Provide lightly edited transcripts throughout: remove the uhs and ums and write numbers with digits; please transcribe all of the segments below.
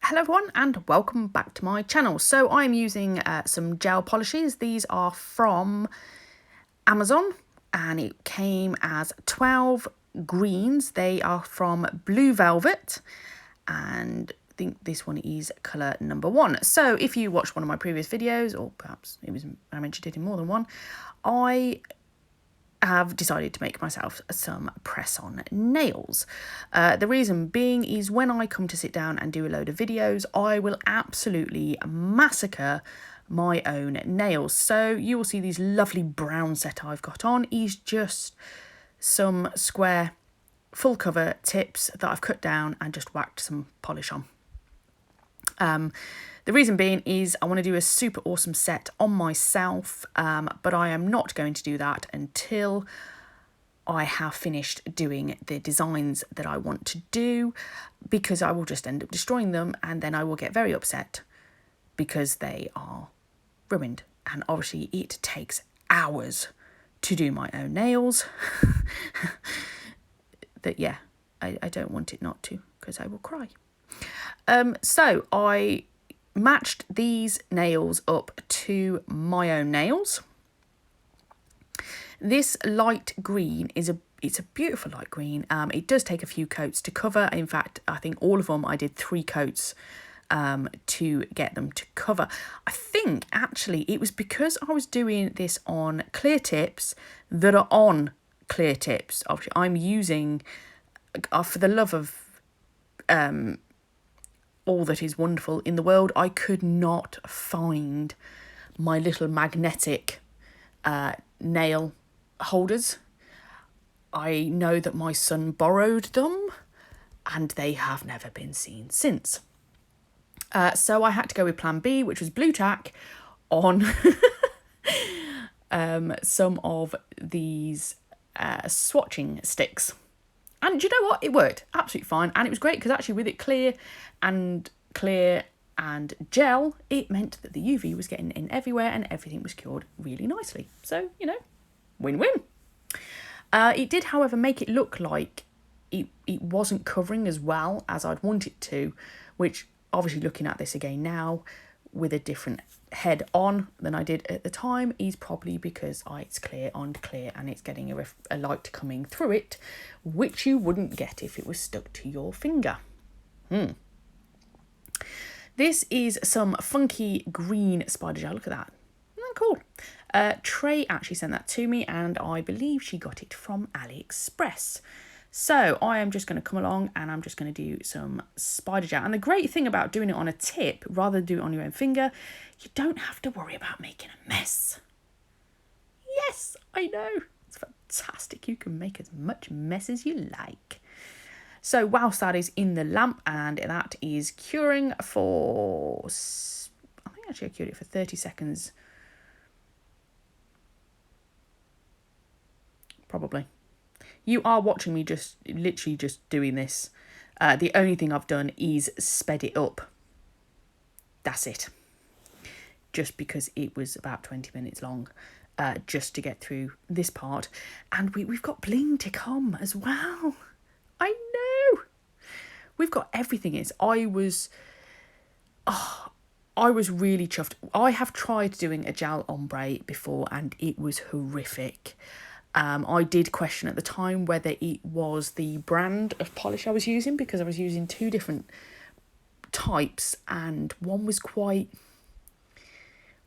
Hello everyone and welcome back to my channel. So I'm using some gel polishes. These are from Amazon and it came as 12 greens. They are from Blue Velvet and I think this one is colour number 1. So if you watched one of my previous videos, or perhaps I mentioned it in more than one, I have decided to make myself some press-on nails. The reason being is when I come to sit down and do a load of videos, I will absolutely massacre my own nails. So you will see these lovely brown set I've got on is just some square full cover tips that I've cut down and just whacked some polish on. The reason being is I want to do a super awesome set on myself, but I am not going to do that until I have finished doing the designs that I want to do, because I will just end up destroying them and then I will get very upset because they are ruined. And obviously it takes hours to do my own nails. I don't want it not to, because I will cry. So I matched these nails up to my own nails. This light green it's a beautiful light green. It does take a few coats to cover. In fact, I think all of them I did 3 coats to get them to cover. I think actually it was because I was doing this on clear tips that are on clear tips. Obviously I'm using, for the love of all that is wonderful in the world, I could not find my little magnetic nail holders. I know that my son borrowed them and they have never been seen since. So I had to go with plan B, which was blue tack on some of these swatching sticks. And you know what? It worked absolutely fine. And it was great because actually with it clear and gel, it meant that the UV was getting in everywhere and everything was cured really nicely. So, you know, win-win. It did, however, make it look like it wasn't covering as well as I'd want it to, which obviously looking at this again now with a different head on than I did at the time is probably because it's clear on clear and it's getting a light coming through it, which you wouldn't get if it was stuck to your finger. This is some funky green spider gel. Look at that. Isn't that cool? Trey actually sent that to me and I believe she got it from AliExpress. So I am just going to come along and I'm just going to do some spider gel. And the great thing about doing it on a tip rather than do it on your own finger, you don't have to worry about making a mess. Yes, I know. It's fantastic. You can make as much mess as you like. So whilst that is in the lamp and that is curing for, I think actually I cured it for 30 seconds. Probably. You are watching me just literally just doing this. The only thing I've done is sped it up. That's it. Just because it was about 20 minutes long, just to get through this part. And we've got bling to come as well. I know. We've got everything in. I was really chuffed. I have tried doing a gel ombre before and it was horrific. I did question at the time whether it was the brand of polish I was using, because I was using 2 different types and one was quite,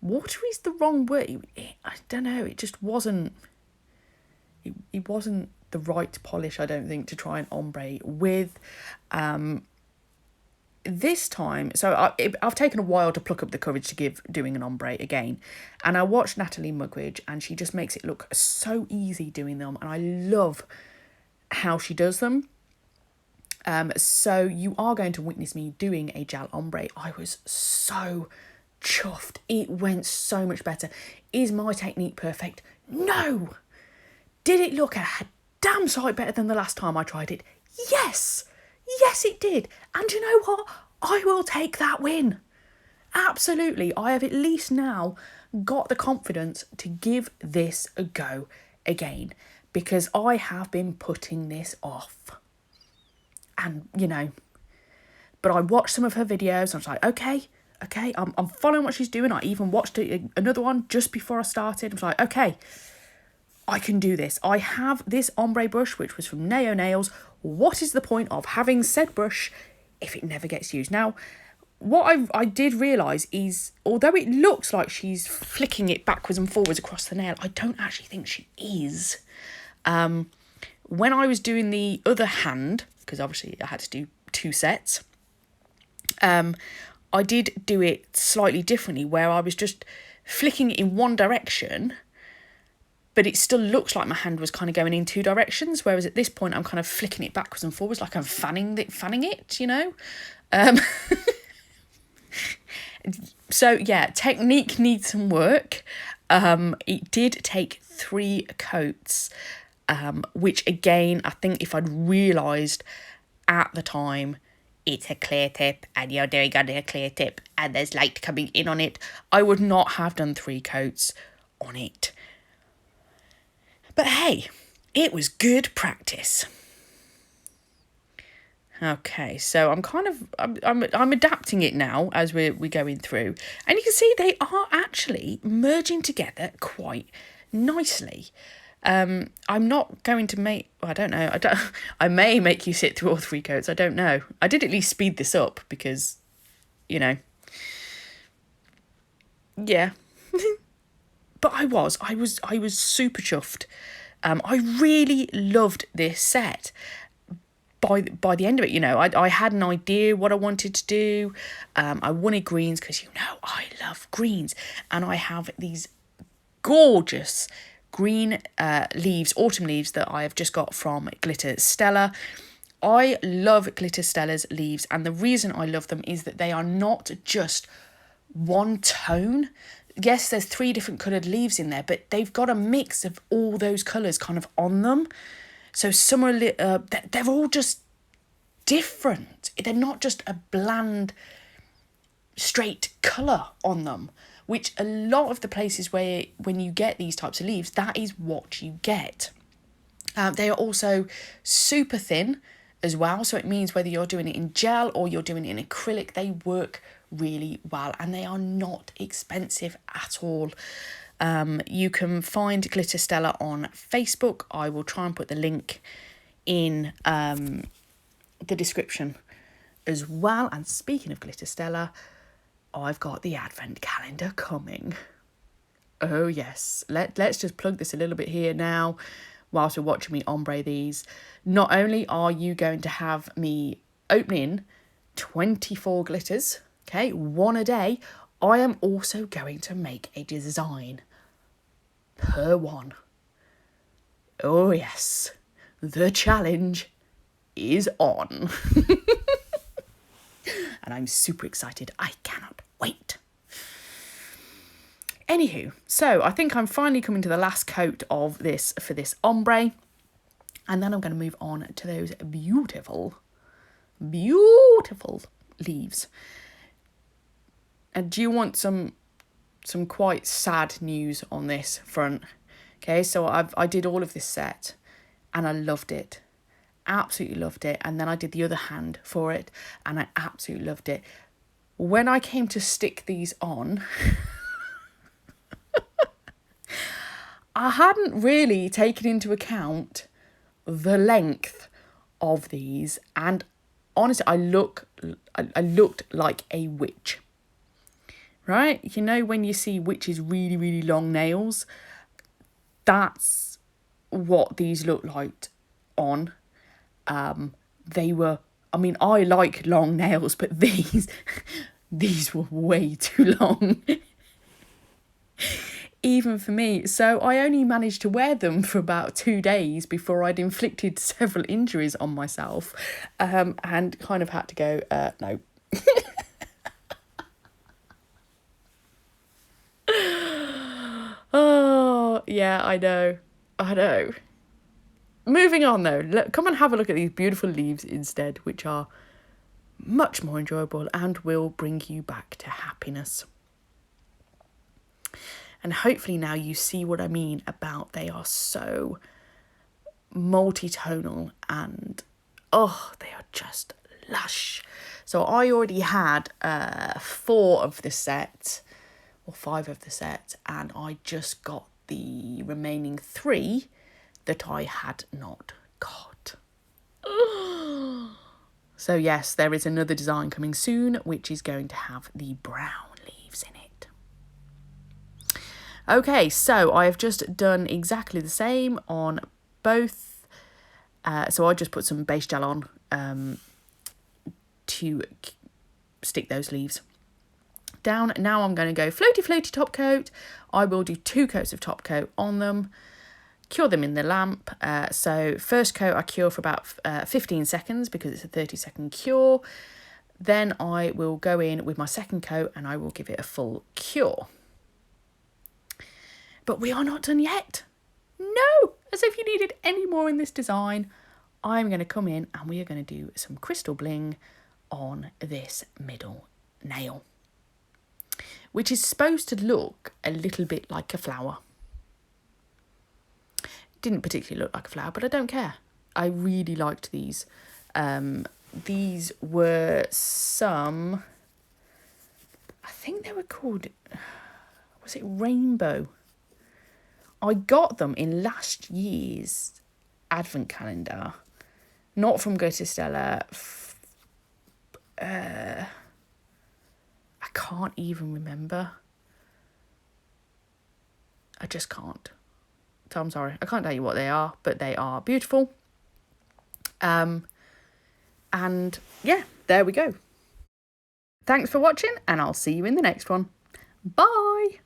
watery is the wrong word. I don't know, it just wasn't, it wasn't the right polish, I don't think, to try an ombre with. This time, so I've taken a while to pluck up the courage to doing an ombre again, and I watched Natalie Mugridge and she just makes it look so easy doing them, and I love how she does them. So you are going to witness me doing a gel ombre. I was so chuffed. It went so much better. Is my technique perfect? No. Did it look a damn sight better than the last time I tried it? Yes. Yes, it did. And you know what? I will take that win. Absolutely. I have at least now got the confidence to give this a go again, because I have been putting this off. And, you know, But I watched some of her videos and I was like, okay, I'm following what she's doing. I even watched another one just before I started. I was like, okay, I can do this. I have this ombre brush, which was from Neo Nails. What is the point of having said brush if it never gets used? Now, what I did realise is, although it looks like she's flicking it backwards and forwards across the nail, I don't actually think she is. When I was doing the other hand, because obviously I had to do 2 sets, I did do it slightly differently, where I was just flicking it in one direction, but it still looks like my hand was kind of going in 2 directions, whereas at this point I'm kind of flicking it backwards and forwards, like I'm fanning it, you know? So yeah, technique needs some work. It did take 3 coats, which again, I think if I'd realised at the time it's a clear tip and you're doing under a clear tip and there's light coming in on it, I would not have done 3 coats on it. But hey, it was good practice. Okay, so I'm adapting it now as we're going through, and you can see they are actually merging together quite nicely. I'm not going to make, I don't know, I may make you sit through all 3 coats, I don't know. I did at least speed this up because, you know, yeah. But I was super chuffed. I really loved this set. By the end of it, you know, I had an idea what I wanted to do. I wanted greens because, you know, I love greens. And I have these gorgeous green leaves, autumn leaves, that I have just got from Glitterstella. I love Glitterstella's leaves, and the reason I love them is that they are not just one tone. Yes, there's 3 different coloured leaves in there, but they've got a mix of all those colours kind of on them. So some are, they're all just different. They're not just a bland, straight colour on them, which a lot of the places where when you get these types of leaves, that is what you get. They are also super thin as well. So it means whether you're doing it in gel or you're doing it in acrylic, they work really well, and they are not expensive at all. You can find Glitterstella on Facebook. I will try and put the link in the description as well. And speaking of Glitterstella, I've got the advent calendar coming. Oh yes, let's just plug this a little bit here now whilst we're watching me ombre these. Not only are you going to have me opening 24 glitters, okay, 1 a day, I am also going to make a design per one. Oh yes, the challenge is on. And I'm super excited. I cannot wait. Anywho, so I think I'm finally coming to the last coat of this for this ombre, and then I'm going to move on to those beautiful leaves. And do you want some quite sad news on this front? Okay, so I did all of this set and I loved it. Absolutely loved it. And then I did the other hand for it and I absolutely loved it. When I came to stick these on, I hadn't really taken into account the length of these, and honestly, I looked like a witch. Right? You know when you see witches really, really long nails? That's what these look like on. They were, I mean, I like long nails, but these were way too long. Even for me. So I only managed to wear them for about 2 days before I'd inflicted several injuries on myself, and kind of had to go, no. Oh, yeah, I know. Moving on though, come and have a look at these beautiful leaves instead, which are much more enjoyable and will bring you back to happiness. And hopefully now you see what I mean about they are so multi-tonal and, oh, they are just lush. So I already had 4 of the set, or 5 of the set, and I just got the remaining 3 that I had not got. So yes, there is another design coming soon, which is going to have the brown leaves in it. Okay, so I have just done exactly the same on both. So I just put some base gel on to stick those leaves down. Now I'm going to go floaty top coat. I will do 2 coats of top coat on them, cure them in the lamp. So first coat I cure for about 15 seconds because it's a 30-second cure. Then I will go in with my second coat and I will give it a full cure. But we are not done yet. No, as if you needed any more in this design. I'm going to come in and we are going to do some crystal bling on this middle nail, which is supposed to look a little bit like a flower. Didn't particularly look like a flower, but I don't care. I really liked these. These were some, I think they were called, was it rainbow? I got them in last year's advent calendar, not from Glitterstella. I can't even remember. I just can't. So I'm sorry, I can't tell you what they are, but they are beautiful. And yeah, there we go. Thanks for watching, and I'll see you in the next one. Bye.